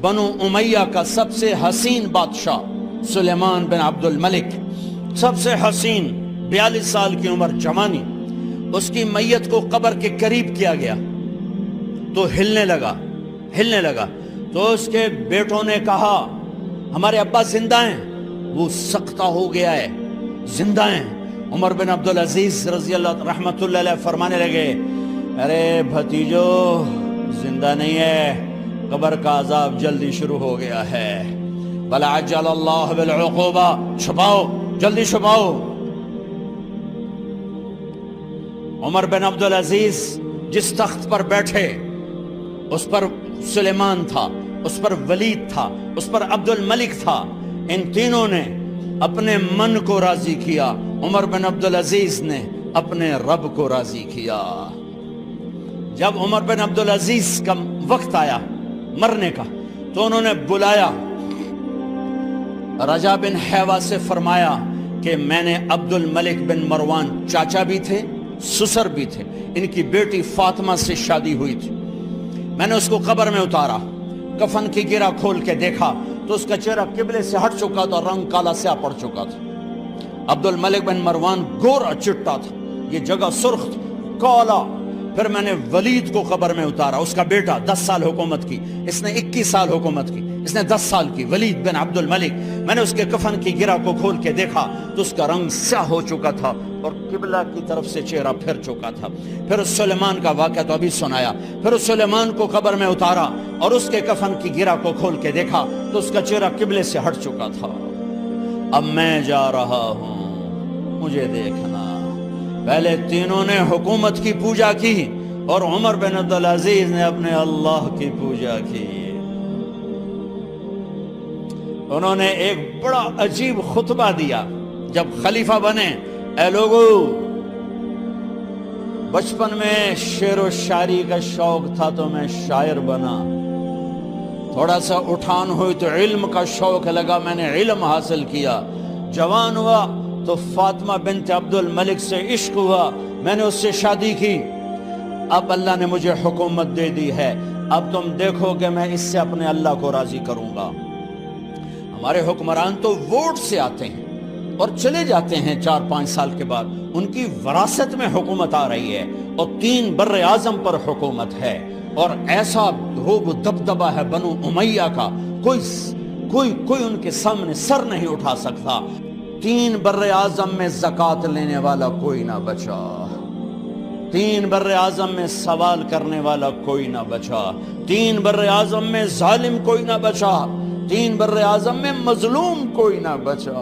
بنو امیہ کا سب سے حسین بادشاہ سلیمان بن عبد الملک، سب سے حسین، 42 سال کی عمر، جوانی، اس کی میت کو قبر کے قریب کیا گیا تو ہلنے لگا تو اس کے بیٹوں نے کہا ہمارے ابا زندہ ہیں، وہ سکتہ ہو گیا ہے، زندہ ہیں۔ عمر بن عبدالعزیز رضی اللہ رحمت اللہ علیہ فرمانے لگے ارے بھتیجو زندہ نہیں ہے، قبر کا عذاب جلدی شروع ہو گیا ہے، بل عجل اللہ بالعقوبہ، چھپاؤ، جلدی چھپاؤ۔ عمر بن عبدالعزیز جس تخت پر بیٹھے اس پر سلیمان تھا، اس پر ولید تھا، اس پر عبد الملک تھا، ان تینوں نے اپنے من کو راضی کیا، عمر بن عبدالعزیز نے اپنے رب کو راضی کیا۔ جب عمر بن عبدالعزیز کا وقت آیا مرنے کا تو انہوں نے بلایا رجا بن حیوہ سے، فرمایا کہ میں نے عبد الملک بن مروان چاچا بھی تھے، سسر بھی تھے، ان کی بیٹی فاطمہ سے شادی ہوئی تھی، میں نے اس کو قبر میں اتارا، کفن کی گرہ کھول کے دیکھا تو اس کا چہرہ قبلے سے ہٹ چکا تھا، رنگ کالا سیاہ پڑ چکا تھا۔ عبد الملک بن مروان گورا چٹا تھا، یہ جگہ سرخ تھی، کالا۔ پھر میں نے ولید کو قبر میں اتارا، اس کا بیٹا 10 سال حکومت کی، اس نے 21 سال حکومت کی، اس نے 10 سال کی، ولید بن عبد الملک۔ میں نے اس کے کفن کی گرہ کو کھول کے دیکھا تو اس کا رنگ سیاہ ہو چکا تھا اور قبلہ کی طرف سے چہرہ پھر چکا تھا۔ پھر اس سلیمان کا واقعہ تو ابھی سنایا، پھر اس سلیمان کو قبر میں اتارا اور اس کے کفن کی گرہ کو کھول کے دیکھا تو اس کا چہرہ قبلے سے ہٹ چکا تھا۔ اب میں جا رہا ہوں، مجھے دیکھنا۔ پہلے تینوں نے حکومت کی پوجا کی اور عمر بن عبدالعزیز نے اپنے اللہ کی پوجا کی۔ انہوں نے ایک بڑا عجیب خطبہ دیا جب خلیفہ بنے، اے لوگو، بچپن میں شعر و شاعری کا شوق تھا تو میں شاعر بنا، تھوڑا سا اٹھان ہوئی تو علم کا شوق لگا، میں نے علم حاصل کیا، جوان ہوا تو فاطمہ بنت عبد الملک سے عشق ہوا، میں نے اس سے شادی کی، اب اللہ نے مجھے حکومت دے دی ہے، اب تم دیکھو کہ میں اس سے اپنے اللہ کو راضی کروں گا۔ ہمارے حکمران تو ووٹ سے آتے ہیں اور چلے جاتے ہیں 4-5 سال کے بعد، ان کی وراثت میں حکومت آ رہی ہے اور 3 بر اعظم پر حکومت ہے، اور ایسا روب دبدبہ ہے بنو امیہ کا، کوئی ان کے سامنے سر نہیں اٹھا سکتا۔ 3 بر اعظم میں زکوٰۃ لینے والا کوئی نہ بچا، 3 بر اعظم میں سوال کرنے والا کوئی نہ بچا، 3 بر اعظم میں ظالم کوئی نہ بچا، 3 بر اعظم میں مظلوم کوئی نہ بچا۔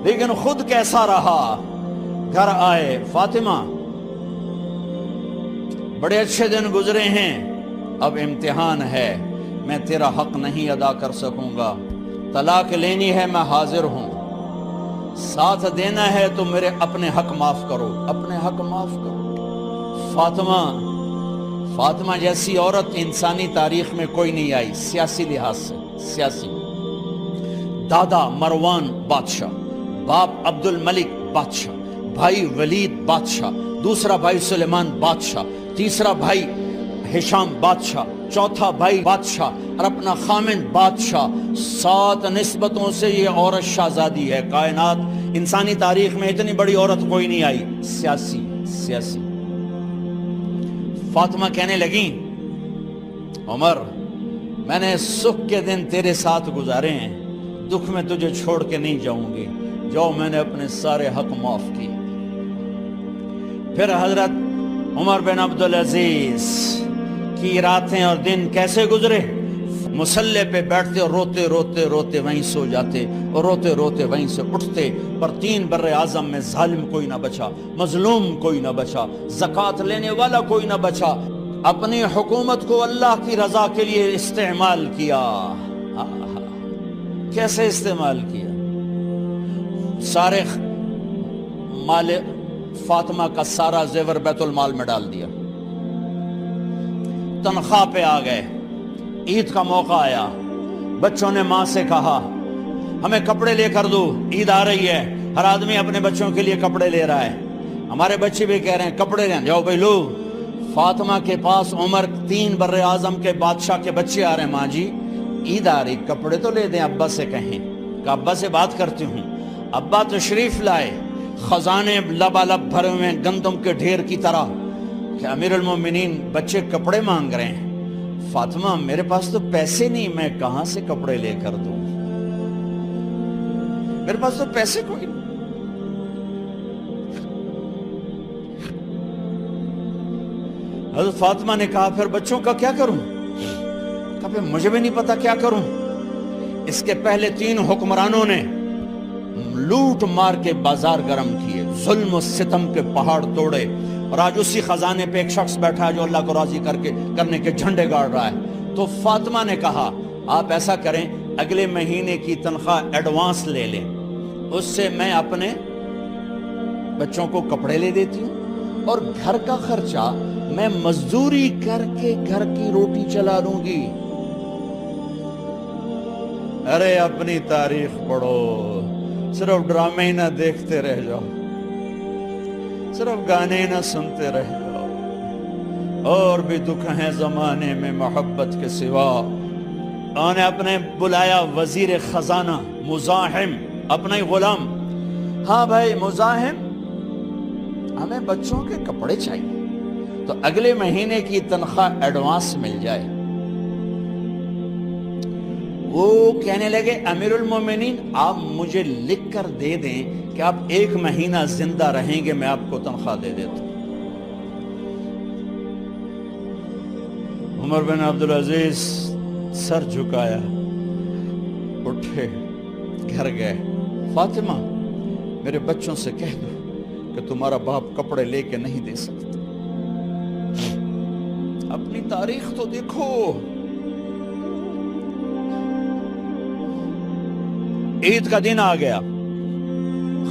لیکن خود کیسا رہا؟ گھر آئے، فاطمہ بڑے اچھے دن گزرے ہیں، اب امتحان ہے، میں تیرا حق نہیں ادا کر سکوں گا، طلاق لینی ہے میں حاضر ہوں، ساتھ دینا ہے تو میرے اپنے حق معاف کرو، اپنے حق معاف کرو۔ فاطمہ جیسی عورت انسانی تاریخ میں کوئی نہیں آئی، سیاسی لحاظ سے، سیاسی، دادا مروان بادشاہ، باپ عبد الملک بادشاہ، بھائی ولید بادشاہ، دوسرا بھائی سلیمان بادشاہ، تیسرا بھائی ہشام بادشاہ، چوتھا بھائی بادشاہ اور اپنا خامند بادشاہ، 7 نسبتوں سے یہ عورت شہزادی ہے۔ کائنات انسانی تاریخ میں اتنی بڑی عورت کوئی نہیں آئی، سیاسی۔ فاطمہ کہنے لگیں عمر، میں نے سکھ کے دن تیرے ساتھ گزارے ہیں، دکھ میں تجھے چھوڑ کے نہیں جاؤں گی، جاؤ میں نے اپنے سارے حق معاف کیے۔ پھر حضرت عمر بن عبدالعزیز کی راتیں اور دن کیسے گزرے؟ مسلح پہ بیٹھتے اور روتے وہیں سو جاتے اور روتے وہیں سے اٹھتے، پر 3 بر اعظم میں ظالم کوئی نہ بچا، مظلوم کوئی نہ بچا، زکوٰۃ لینے والا کوئی نہ بچا، اپنی حکومت کو اللہ کی رضا کے لیے استعمال کیا۔ کیسے استعمال کیا؟ سارے مال فاطمہ کا سارا زیور بیت المال میں ڈال دیا، تنخواہ پہ آ گئے، عید کا موقع آیا، بچوں نے ماں سے کہا ہمیں کپڑے لے کر دو، عید آ رہی ہے، ہر آدمی اپنے بچوں کے لیے کپڑے لے رہا ہے، ہمارے بچے بھی کہہ رہے ہیں کپڑے لیں، جاؤ بھائی لو۔ فاطمہ کے پاس عمر 3 بر اعظم کے بادشاہ کے بچے آ رہے ہیں، ماں جی عید آ رہی, کپڑے تو لے دیں, ابا سے کہیں کہ ابا سے بات کرتی ہوں. ابا تشریف لائے, خزانے لبالب بھرے ہوئے گندم کے ڈھیر کی طرح, کہ امیر المومنین بچے کپڑے مانگ رہے ہیں. فاطمہ میرے پاس تو پیسے نہیں, میں کہاں سے کپڑے لے کر دوں, میرے پاس تو پیسے کوئی نہیں. حضرت فاطمہ نے کہا پھر بچوں کا کیا کروں؟ کہا پھر مجھے بھی نہیں پتا کیا کروں. اس کے پہلے 3 حکمرانوں نے لوٹ مار کے بازار گرم کیے, ظلم و ستم کے پہاڑ توڑے, اور آج اسی خزانے پہ ایک شخص بیٹھا ہے جو اللہ کو راضی کرنے کے جھنڈے گاڑ رہا ہے. تو فاطمہ نے کہا آپ ایسا کریں, اگلے مہینے کی تنخواہ ایڈوانس لے لیں, اس سے میں اپنے بچوں کو کپڑے لے دیتی ہوں, اور گھر کا خرچہ میں مزدوری کر کے گھر کی روٹی چلا لوں گی. ارے اپنی تاریخ پڑھو, صرف ڈرامے ہی نہ دیکھتے رہ جاؤ, صرف گانے نہ سنتے رہ جاؤ. اور بھی دکھ ہیں زمانے میں محبت کے سوا. انہوں نے اپنے بلایا وزیر خزانہ مزاحم, اپنا ہی غلام. ہاں بھائی مزاحم, ہمیں بچوں کے کپڑے چاہیے, تو اگلے مہینے کی تنخواہ ایڈوانس مل جائے. وہ کہنے لگے امیر المومنین آپ مجھے لکھ کر دے دیں کہ آپ 1 مہینہ زندہ رہیں گے, میں آپ کو تنخواہ دے دیتا ہوں. عمر بن عبدالعزیز سر جھکایا, اٹھے, گھر گئے. فاطمہ میرے بچوں سے کہہ دو کہ تمہارا باپ کپڑے لے کے نہیں دے سکتا. اپنی تاریخ تو دیکھو. عید کا دن آ گیا,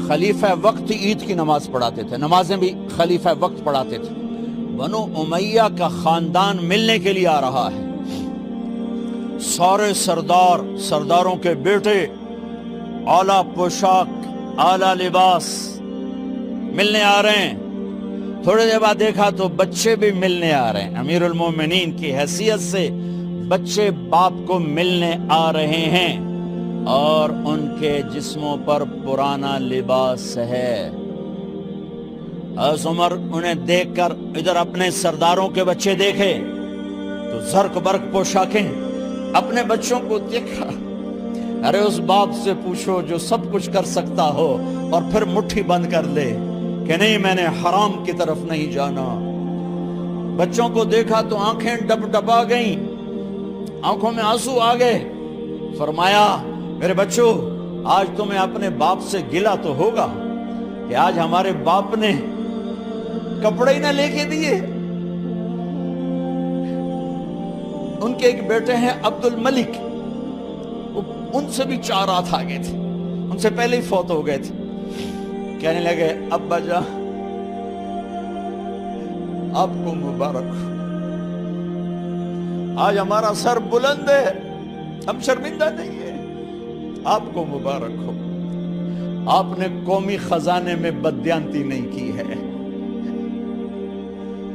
خلیفہ وقت عید کی نماز پڑھاتے تھے, نمازیں بھی خلیفہ وقت پڑھاتے تھے. بنو امیہ کا خاندان ملنے کے لیے آ رہا ہے. سارے سرداروں کے بیٹے اعلیٰ پوشاک, اعلیٰ لباس ملنے آ رہے ہیں. تھوڑے دیر بعد دیکھا تو بچے بھی ملنے آ رہے ہیں. امیر المومنین کی حیثیت سے بچے باپ کو ملنے آ رہے ہیں, اور ان کے جسموں پر پرانا لباس ہے. حضرت عمر انہیں دیکھ کر ادھر اپنے سرداروں کے بچے دیکھے تو زرق برق پوشاکیں, اپنے بچوں کو دیکھا. ارے اس باپ سے پوچھو جو سب کچھ کر سکتا ہو اور پھر مٹھی بند کر لے کہ نہیں میں نے حرام کی طرف نہیں جانا. بچوں کو دیکھا تو آنکھیں ڈب ڈبا گئیں, آنکھوں میں آنسو آ گئے. فرمایا میرے بچوں آج تمہیں اپنے باپ سے گلہ تو ہوگا کہ آج ہمارے باپ نے کپڑے ہی نہ لے کے دیے. ان کے ایک بیٹے ہیں عبد الملک, ان سے بھی 4 ہاتھ آگے تھے, ان سے پہلے ہی فوت ہو گئے تھے. کہنے لگے ابا جان آپ کو مبارک ہو, آج ہمارا سر بلند ہے, ہم شرمندہ نہیں ہیں, آپ کو مبارک ہو. آپ نے قومی خزانے میں بددیانتی نہیں کی ہے,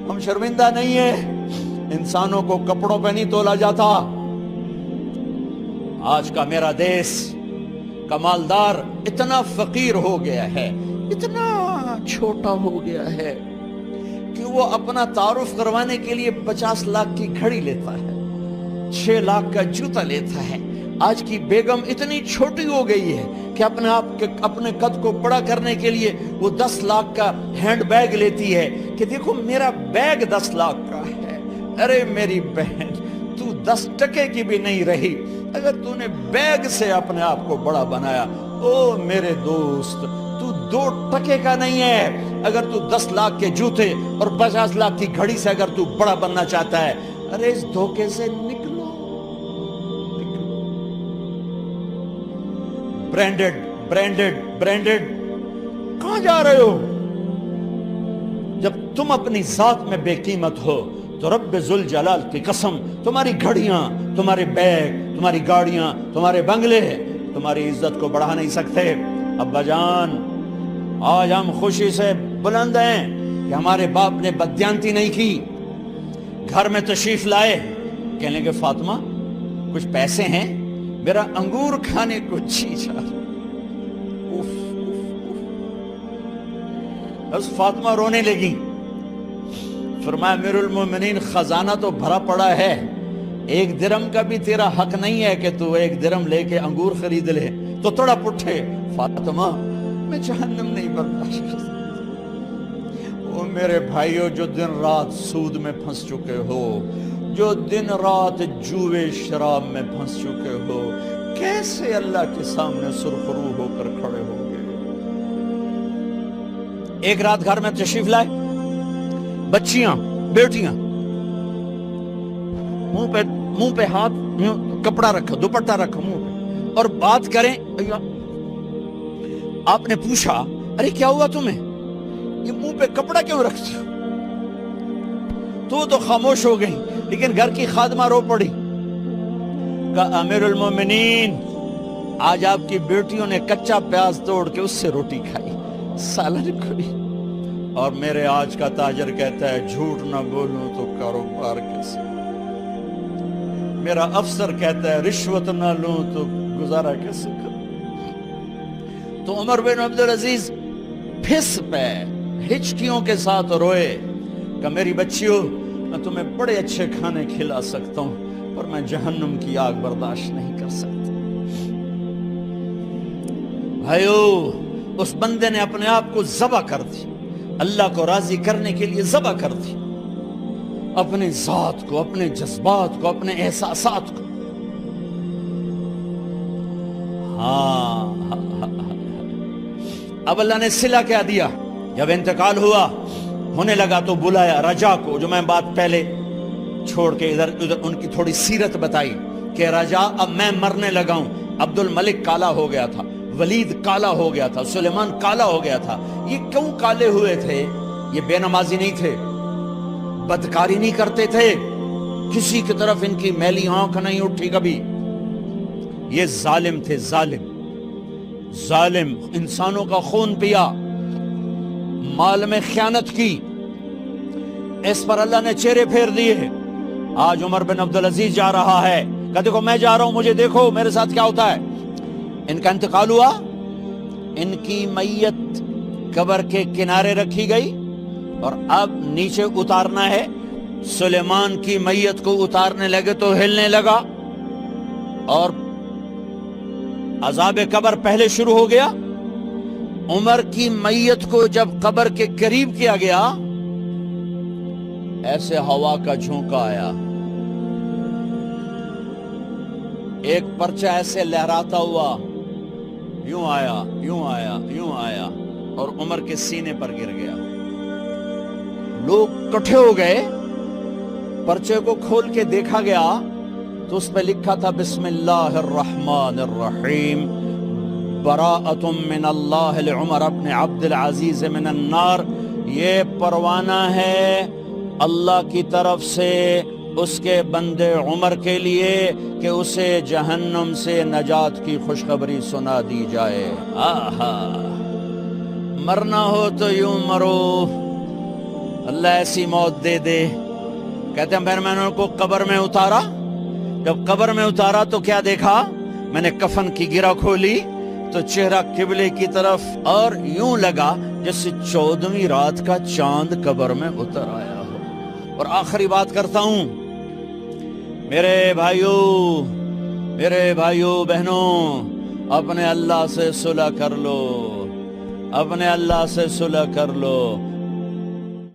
ہم شرمندہ نہیں ہیں. انسانوں کو کپڑوں پہ نہیں تولا جاتا. آج کا میرا دیس کا مالدار اتنا فقیر ہو گیا ہے, اتنا چھوٹا ہو گیا ہے کہ وہ اپنا تعارف کروانے کے لیے 50 لاکھ کی گھڑی لیتا ہے, 6 لاکھ کا جوتا لیتا ہے. آج کی بیگم اتنی چھوٹی ہو گئی ہے کہ اپنے قد کو بڑا کرنے کے لیے وہ 10 لاکھ کا ہینڈ بیگ لیتی ہے کہ دیکھو میرا بیگ 10 لاکھ کا ہے. ارے میری بہن تو 10 ٹکے کی بھی نہیں رہی اگر تو نے بیگ سے اپنے آپ کو بڑا بنایا. او میرے دوست تو 2 ٹکے کا نہیں ہے اگر تو 10 لاکھ کے جوتے اور 50 لاکھ کی گھڑی سے اگر تو بڑا بننا چاہتا ہے. ارے اس دھوکے سے نکلو. برینڈڈ کہاں جا رہے ہو؟ جب تم اپنی ذات میں بے قیمت ہو تو رب ذوالجلال کی قسم تمہاری گھڑیاں, تمہارے بیگ, تمہاری گاڑیاں, تمہارے بنگلے تمہاری عزت کو بڑھا نہیں سکتے. ابا جان آج ہم خوشی سے بلند ہیں کہ ہمارے باپ نے بددیانتی نہیں کی. گھر میں تشریف لائے, کہنے لگے فاطمہ کچھ پیسے ہیں، میرا انگور کھانے کو جی چاہ رہا۔ بس فاطمہ رونے لگی، فرمایا امیر المومنین خزانہ تو بھرا پڑا ہے، 1 درہم کا بھی تیرا حق نہیں ہے کہ تو 1 درہم لے کے انگور خرید لے۔ تو تھوڑا پٹھے، فاطمہ میں جہنم نہیں برداشت کر سکتا۔ وہ میرے بھائیو جو دن رات سود میں پھنس چکے ہو، جو دن رات جوے شراب میں پھنس چکے ہو، کیسے اللہ کے سامنے سرخرو ہو کر کھڑے ہو گے؟ ایک رات گھر میں تشریف لائے، بچیاں بیٹیاں، منہ پہ ہاتھ، کپڑا رکھا، دوپٹہ رکھا منہ پہ، اور بات کریں۔ آپ نے پوچھا ارے کیا ہوا تمہیں، یہ منہ پہ کپڑا کیوں رکھتی ہو؟ تو خاموش ہو گئی، لیکن گھر کی خادمہ رو پڑی، کہا امیر المومنین آج آپ کی بیٹیوں نے کچا پیاز توڑ کے اس سے روٹی کھائی، سالن کھائی، اور میرے آج کا تاجر کہتا ہے جھوٹ نہ بولوں تو کاروبار کیسے، میرا افسر کہتا ہے رشوت نہ لوں تو گزارا کیسے کروں۔ تو عمر بن عبدالعزیز پھس پہ ہچکیوں کے ساتھ روئے کہ میری بچیوں میں تمہیں بڑے اچھے کھانے کھلا سکتا ہوں، پر میں جہنم کی آگ برداشت نہیں کر سکتا۔ بھائیو، اس بندے نے اپنے آپ کو ذبح کر دی، اللہ کو راضی کرنے کے لیے ذبح کر دی، اپنے ذات کو، اپنے جذبات کو، اپنے احساسات کو۔ اب اللہ نے صلہ کیا دیا، جب انتقال ہونے لگا تو بلایا رجا کو، جو میں بات پہلے چھوڑ کے ادھر ان کی تھوڑی سیرت بتائی کہ رجا اب میں مرنے لگا ہوں۔ عبد الملک کالا ہو گیا تھا، ولید کالا ہو گیا تھا، سلیمان کالا ہو گیا تھا۔ یہ کیوں کالے ہوئے تھے؟ یہ بے نمازی نہیں تھے، بدکاری نہیں کرتے تھے، کسی کی طرف ان کی میلی آنکھ نہیں اٹھی کبھی۔ یہ ظالم تھے، ظالم انسانوں کا خون پیا، مال میں خیانت کی، اس پر اللہ نے چہرے پھیر دیے۔ آج عمر بن عبدالعزیز جا رہا ہے کہ دیکھو میں جا رہا ہوں، مجھے دیکھو میرے ساتھ کیا ہوتا ہے۔ ان کا انتقال ہوا، ان کی میت قبر کے کنارے رکھی گئی، اور اب نیچے اتارنا ہے۔ سلیمان کی میت کو اتارنے لگے تو ہلنے لگا، اور عذاب قبر پہلے شروع ہو گیا۔ عمر کی میت کو جب قبر کے قریب کیا گیا، ایسے ہوا کا جھونکا آیا، ایک پرچہ ایسے لہراتا ہوا یوں آیا، یوں آیا، یوں آیا، اور عمر کے سینے پر گر گیا۔ لوگ کٹھے ہو گئے، پرچے کو کھول کے دیکھا گیا تو اس پہ لکھا تھا بسم اللہ الرحمن الرحیم، براءۃ من اللہ لعمر بن عبد العزیز من النار۔ یہ پروانہ ہے اللہ کی طرف سے اس کے بندے عمر کے لیے کہ اسے جہنم سے نجات کی خوشخبری سنا دی جائے۔ آہا، مرنا ہو تو یوں مرو، اللہ ایسی موت دے دے۔ کہتے ہیں میں نے ان کو قبر میں اتارا، جب قبر میں اتارا تو کیا دیکھا؟ میں نے کفن کی گرہ کھولی تو چہرہ قبلے کی طرف، اور یوں لگا جیسے 14ویں رات کا چاند قبر میں اتر آیا ہو۔ اور آخری بات کرتا ہوں، میرے بھائیوں بہنوں، اپنے اللہ سے صلح کر لو، اپنے اللہ سے صلح کر لو۔